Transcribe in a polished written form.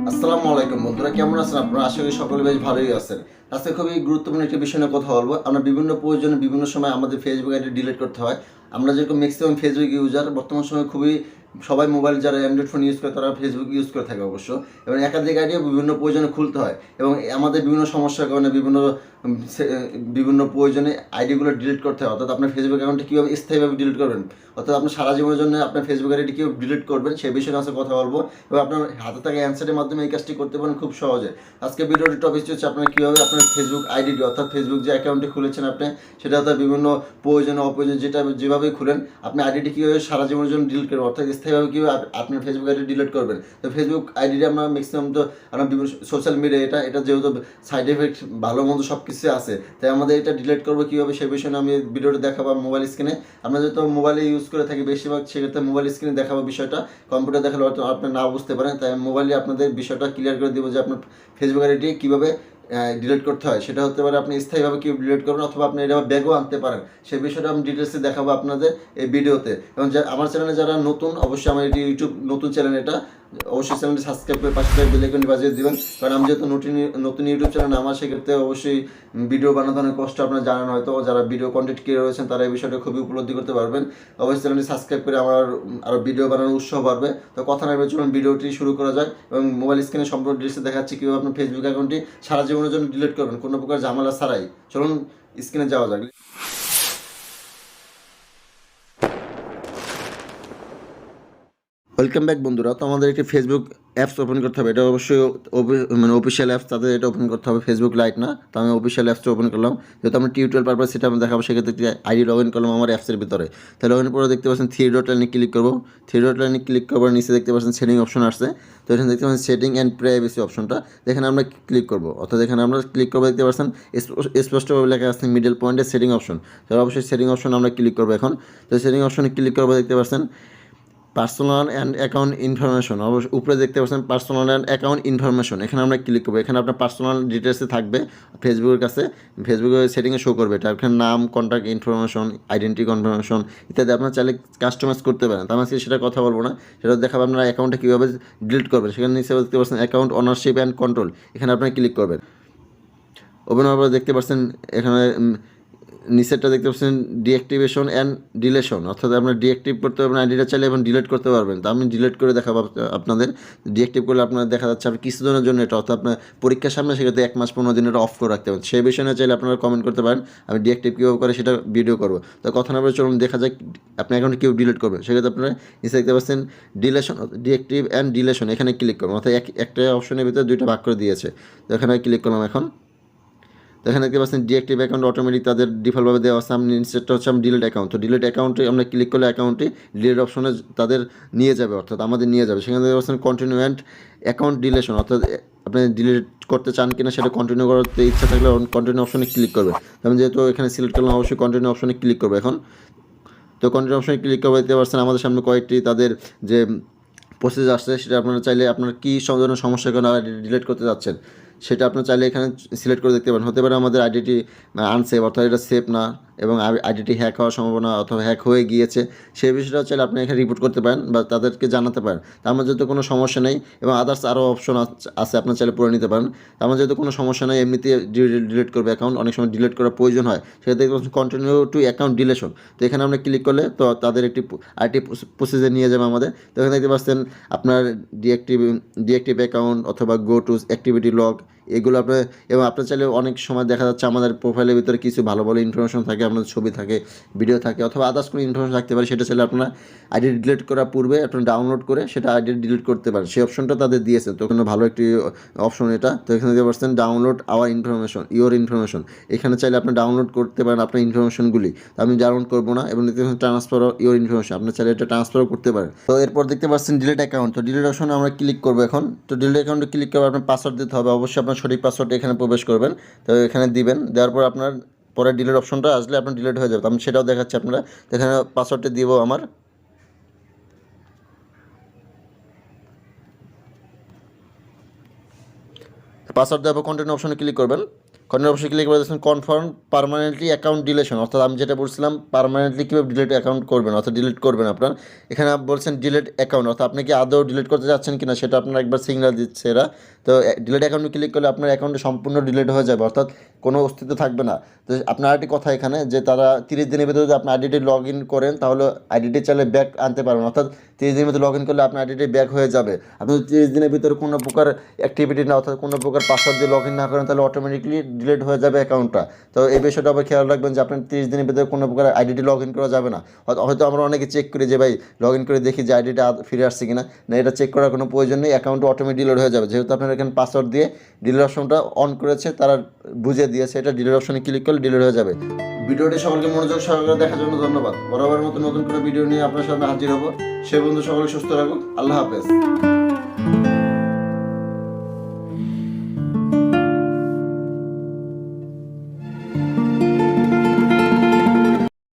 আসসালামু আলাইকুম বন্ধুরা, কেমন আছেন আপনারা? আশা করি সকলে বেশ ভালোই আছেন। আজকে খুবই গুরুত্বপূর্ণ একটি বিষয় নিয়ে কথা বলবো। আমরা বিভিন্ন প্রয়োজনে বিভিন্ন সময় আমাদের ফেসবুক আইডি ডিলিট করতে হয়। আমরা যেরকম ম্যাক্সিমাম ফেসবুক ইউজার বর্তমান সময়ে খুবই সবাই মোবাইল যারা অ্যান্ড্রয়েড ফোন ইউজ করে তারা ফেসবুক ইউজ করে থাকে অবশ্য, এবং একাধিক আইডিও বিভিন্ন প্রয়োজনে খুলতে হয় এবং আমাদের বিভিন্ন সমস্যার কারণে বিভিন্ন প্রয়োজনে আইডিগুলো ডিলিট করতে হয়। অর্থাৎ আপনার ফেসবুক অ্যাকাউন্টে কীভাবে স্থায়ীভাবে ডিলিট করবেন, অর্থাৎ আপনি সারা জীবনের জন্য আপনার ফেসবুক আইডি কীভাবে ডিলিট করবেন সেই বিষয়ে আজকে কথা বলবো, এবং আপনার হাতে থাকা অ্যান্সারের মাধ্যমে এই কাজটি করতে পারেন খুব সহজে। আজকে ভিডিওটির টপিক হচ্ছে আপনার কীভাবে আপনার ফেসবুক আইডিটি অর্থাৎ ফেসবুক যে অ্যাকাউন্টটি খুলেছেন আপনি, সেটা অর্থাৎ বিভিন্ন প্রয়োজনে অপ্রয়োজনে যেটা যেভাবেই খুলেন আপনি আইডিটি কীভাবে সারা জীবনের জন্য ডিলিট করবেন, অর্থাৎ স্থায়ীভাবে কীভাবে আপনার ফেসবুক আইডি ডিলিট করবেন। তো ফেসবুক আইডিটি আমরা ম্যাক্সিমাম তো আমরা বিভিন্ন সোশ্যাল মিডিয়া এটা যেহেতু সাইড এফেক্ট ভালো মন্দ সব কিছু আছে, তাই আমাদের এটা ডিলিট করবো কীভাবে সেই বিষয়ে আমি ভিডিওটি দেখাবো মোবাইল স্ক্রিনে। আমরা যেহেতু মোবাইলে ইউজ করে থাকি বেশিরভাগ, সেক্ষেত্রে মোবাইল স্ক্রিনে দেখাবো বিষয়টা। কম্পিউটার দেখালে হয়তো আপনি না বুঝতে পারেন, তাই মোবাইলে আপনাদের বিষয়টা ক্লিয়ার করে দেবো যে আপনার ফেসবুক আইডিটি কীভাবে ডিলিট করতে হয়। সেটা হতে পারে আপনি স্থায়ীভাবে কীভাবে ডিলিট করবেন, অথবা আপনি এটা ব্যাগও আনতে পারেন। সেই বিষয়টা আমি ডিটেলসে দেখাবো আপনাদের এই ভিডিওতে। এবং আমার চ্যানেলে যারা নতুন, অবশ্যই আমার এটি ইউটিউব নতুন চ্যানেল, এটা অবশ্যই চ্যানেলটি সাবস্ক্রাইব করে পাশে বেল আইকনটি বাজিয়ে দেবেন। কারণ আমি যেহেতু নতুন ইউটিউব চ্যানেল আমার, সেক্ষেত্রে অবশ্যই ভিডিও বানাতে অনেক কষ্ট আপনারা জানেন হয়তো। যারা ভিডিও কন্টেন্ট ক্রিয়েটর রয়েছেন তারা এই বিষয়টা খুবই উপলব্ধি করতে পারবেন। অবশ্যই চ্যানেলটি সাবস্ক্রাইব করে আমার আরও ভিডিও বানানোর উৎসাহ বাড়বে। তো কথা না বলে চলুন ভিডিওটি শুরু করা যাক। এবং মোবাইল স্ক্রিনে সম্পূর্ণ ডিটেলসে দেখাচ্ছি কীভাবে আপনার ফেসবুক অ্যাকাউন্টটি সারা জীবনের জন্য ডিলিট করবেন কোনো প্রকার ঝামেলা ছাড়াই। চলুন স্ক্রিনে যাওয়া যাক। ওয়েলকাম ব্যাক বন্ধুরা। তো আমাদের একটি ফেসবুক অ্যাপস ওপেন করতে হবে। এটা অবশ্যই অফিসিয়াল অ্যাপস, তাদের এটা ওপেন করতে হবে, ফেসবুক লাইট না। তো আমি অফিসিয়াল অ্যাপসটা ওপেন করলাম, যেহেতু আমরা টিউটোরিয়াল পারপাস সেটা আমি দেখাবো। সেক্ষেত্রে একটি আইডি লগ ইন করলাম আমার অ্যাপসের ভিতরে। তাহলে লগ ইন পরে দেখতে পাচ্ছেন থ্রি ডট লাইনে ক্লিক করবো। থ্রি ডট লাইনে ক্লিক করবার নিচে দেখতে পাচ্ছেন সেটিং অপশন আসছে। তো এখানে দেখতে পাচ্ছেন সেটিং অ্যান্ড প্রাইভেসি অপশনটা, এখানে আমরা ক্লিক করবো। অর্থাৎ এখানে আমরা ক্লিক করবো, দেখতে পাচ্ছেন স্পষ্টভাবে লেখা আছে মিডল পয়েন্টে সেটিং অপশন। তাহলে অবশ্যই সেটিং অপশন আমরা ক্লিক করবো এখন। তো সেটিং অপশনে ক্লিক করবো, দেখতে পাচ্ছেন পার্সোনাল অ্যান্ড অ্যাকাউন্ট ইনফরমেশন, অবশ্যই উপরে দেখতে পাচ্ছেন পার্সোনাল অ্যান্ড অ্যাকাউন্ট ইনফরমেশন, এখানে আমরা ক্লিক করবো। এখানে আপনার পার্সোনাল ডিটেলসে থাকবে ফেসবুকের কাছে, ফেসবুকের সেটিংয়ে শো করবে এটা। এখানে নাম, কন্ট্যাক্ট ইনফরমেশন, আইডেন্টি কনফার্মেশন ইত্যাদি আপনার চাইলে কাস্টমাইজ করতে পারেন। তো আমি সেটা কথা বলবো না, সেটা দেখাবো আপনার অ্যাকাউন্টটা কীভাবে ডিলিট করবেন। সেখানে নিচে দেখতে পাচ্ছেন অ্যাকাউন্ট ওনারশিপ অ্যান্ড কন্ট্রোল, এখানে আপনি ক্লিক করবেন। ওপেন হওয়ার পর দেখতে পাচ্ছেন এখানে নিচেরটা দেখতে পাচ্ছেন ডিঅ্যাক্টিভেশন অ্যান্ড ডিলেশন, অর্থাৎ আপনার ডিঅ্যাক্টিভ করতে পারবেন আইডিটা চাইলে এবং ডিলিট করতে পারবেন। তো আমি ডিলিট করে দেখাবো আপনাদের। ডিঅ্যাক্টিভ করলে আপনার দেখা যাচ্ছে আপনি কিছুদিনের জন্য এটা, অর্থাৎ আপনার পরীক্ষার সামনে, সেক্ষেত্রে 1 মাস 15 দিন এটা অফ করে রাখতে পারেন। সেই বিষয়ে চাইলে আপনারা কমেন্ট করতে পারেন, আমি ডিঅ্যাক্টিভ কীভাবে করে সেটা ভিডিও করবো। তো কথা না বলে চলুন দেখা যাক আপনি অ্যাকাউন্টে কীভাবে ডিলিট করবেন। সেক্ষেত্রে আপনারা নিচে দেখতে পাচ্ছেন ডিলেশন, ডিঅ্যাক্টিভ অ্যান্ড ডিলেশন, এখানে ক্লিক করবেন। অর্থাৎ একটা অপশনের ভিতরে দুইটা ভাগ করে দিয়েছে। তো এখানে ক্লিক করলাম এখন। তো এখানে দেখতে পাচ্ছেন ডিঅ্যাক্টিভ অ্যাকাউন্ট অটোমেটিক তাদের ডিফল্টভাবে দেওয়া আছে। আমি নিচেরটা হচ্ছে আমি ডিলিট অ্যাকাউন্ট। তো ডিলিট অ্যাকাউন্টে আমরা ক্লিক করলে অ্যাকাউন্টটি ডিলিট অপশনে তাদের নিয়ে যাবে, অর্থাৎ আমাদের নিয়ে যাবে। সেখানে দেখতে পাচ্ছেন কন্টিনিউ অ্যান্ড অ্যাকাউন্ট ডিলেশন, অর্থাৎ আপনি ডিলিট করতে চান কিনা সেটা কন্টিনিউ করতে ইচ্ছা থাকলে কন্টিনিউ অপশনে ক্লিক করবে। আমি যেহেতু এখানে সিলেক্ট করলাম, অবশ্যই কন্টিনিউ অপশনে ক্লিক করবো এখন। তো কন্টিনিউ অপশনে ক্লিক করবো, দেখতে পাচ্ছেন আমাদের সামনে কয়েকটি তাদের যে প্রসেস আসছে, সেটা আপনারা চাইলে আপনার কী সব ধরনের সমস্যার কারণে ডিলিট করতে যাচ্ছেন সেটা আপনার চাইলে এখানে সিলেক্ট করে দেখতে পারেন। হতে পারে আমাদের আইডিটি আনসেভ, অর্থাৎ এটা সেভ না, এবং আইডিটি হ্যাক হওয়ার সম্ভাবনা অথবা হ্যাক হয়ে গিয়েছে, সেই বিষয়টা চাইলে আপনি এখানে রিপোর্ট করতে পারেন বা তাদেরকে জানাতে পারেন। তার মধ্যে যেহেতু কোনো সমস্যা নেই, এবং আদার্স আরও অপশন আছে আপনার চাইলে পড়ে নিতে পারেন। আমার যেহেতু কোনো সমস্যা নেই, এমনিতে ডিলিট করবে অ্যাকাউন্ট, অনেক সময় ডিলিট করার প্রয়োজন হয়, সেক্ষেত্রে কন্টিনিউ টু অ্যাকাউন্ট ডিলেশন। তো এখানে আমরা ক্লিক করলে তো তাদের একটি আইটি প্রসেসে নিয়ে যাবে আমাদের। তো এখানে দেখতে পাচ্ছেন আপনার ডিঅ্যাক্টিভ অ্যাকাউন্ট অথবা গো টু অ্যাক্টিভিটি লগ, এগুলো আপনার, এবং আপনার চাইলে অনেক সময় দেখা যাচ্ছে আমাদের প্রোফাইলের ভিতরে কিছু ভালো ভালো ইনফরমেশন থাকে, আপনাদের ছবি থাকে, ভিডিও থাকে, অথবা আদার্স কোনো ইনফরমেশন থাকতে পারে, সেটা চাইলে আপনারা আইডি ডিলিট করার পূর্বে আপনারা ডাউনলোড করে সেটা আইডি ডিলিট করতে পারেন। সেই অপশনটা তাদের দিয়েছে, তো ওখানে ভালো একটি অপশন এটা। তো এখানে দেখতে পাচ্ছেন download our information, your information, এখানে চাইলে আপনি ডাউনলোড করতে পারেন আপনার ইনফরমেশনগুলি। তো আমি ডাউনলোড করবো না, এবং দেখতে পাচ্ছেন ট্রান্সফার ইওর ইনফরমেশন, আপনার চাইলে এটা ট্রান্সফারও করতে পারেন। তো এরপর দেখতে পাচ্ছেন ডিলিট অ্যাকাউন্ট। তো ডিলিট অপশনে আমরা ক্লিক করবো এখন। তো ডিলিট অ্যাকাউন্টে ক্লিক করে আপনার পাসওয়ার্ড দিতে হবে, অবশ্যই আপনার সঠিক পাসওয়ার্ড এখানে প্রবেশ করবেন। তো এখানে দিবেন, দেওয়ার পর আপনার পরে ডিলিট অপশনটা আসলে আপনার ডিলিট হয়ে যাবে। আমি সেটাও দেখাচ্ছি আপনারা। এখানে পাসওয়ার্ডটা দিব আমার। পাসওয়ার্ড দেওয়ার পর কন্টিনিউ অপশনে ক্লিক করবেন। কর্নার অবশ্যই ক্লিক করে দিচ্ছেন কনফার্ম পার্মানেন্টলি অ্যাকাউন্ট ডিলেশন, অর্থাৎ আমি যেটা বলছিলাম পার্মানেন্টলি কীভাবে ডিলিট অ্যাকাউন্ট করবেন অর্থাৎ ডিলিট করবেন আপনার। এখানে বলছেন ডিলিট অ্যাকাউন্ট, অর্থাৎ আপনি কি আদৌ ডিলিট করতে যাচ্ছেন কিনা সেটা আপনার একবার সিগন্যাল দিচ্ছে এরা। তো ডিলিট অ্যাকাউন্টে ক্লিক করলে আপনার অ্যাকাউন্টে সম্পূর্ণ ডিলিট হয়ে যাবে, অর্থাৎ কোনো অস্তিত্ব থাকবে না। তো আপনার আরেকটি কথা এখানে যে তারা 30 দিনের ভিতরে যদি আপনি আইডিটি লগ ইন করেন তাহলে আইডিটি চাইলে ব্যাক আনতে পারবেন, অর্থাৎ 30 দিনের ভিতরে লগ ইন করলে আপনার আইডিটি ব্যাক হয়ে যাবে। আপনি 30 দিনের ভিতরে কোনো প্রকার অ্যাক্টিভিটি না অর্থাৎ কোনো প্রকার পাসওয়ার্ড দিয়ে লগ ইন না করেন তাহলে অটোমেটিকলি ডিলিট হয়ে যাবে অ্যাকাউন্টটা। তো এই বিষয়টা আবার খেয়াল রাখবেন যে আপনার 30 দিনের ভিতরে কোনো প্রকার আইডিটি লগ ইন করা যাবে না। হয়তো আমরা অনেকে চেক করি যে ভাই লগ ইন করে দেখি যে আইডিটা ফিরে আসছে কিনা, না এটা চেক করার কোনো প্রয়োজন নেই, অ্যাকাউন্ট অটোমেটিক ডিলিট হয়ে যাবে। যেহেতু আপনার এখানে পাসওয়ার্ড দিয়ে ডিলিট অপশনটা অন করেছে, তারা বুঝিয়ে দিয়েছে এটা ডিলিট অপশনে ক্লিক করলে ডিলিট হয়ে যাবে। ভিডিওটি সকলকে মনোযোগ সহকারে দেখার জন্য ধন্যবাদ। বরাবরের মতো নতুন কোনো ভিডিও নিয়ে আপনার সামনে হাজির হব। সে বন্ধু সকলে সুস্থ রাখুন। আল্লাহ হাফেজ।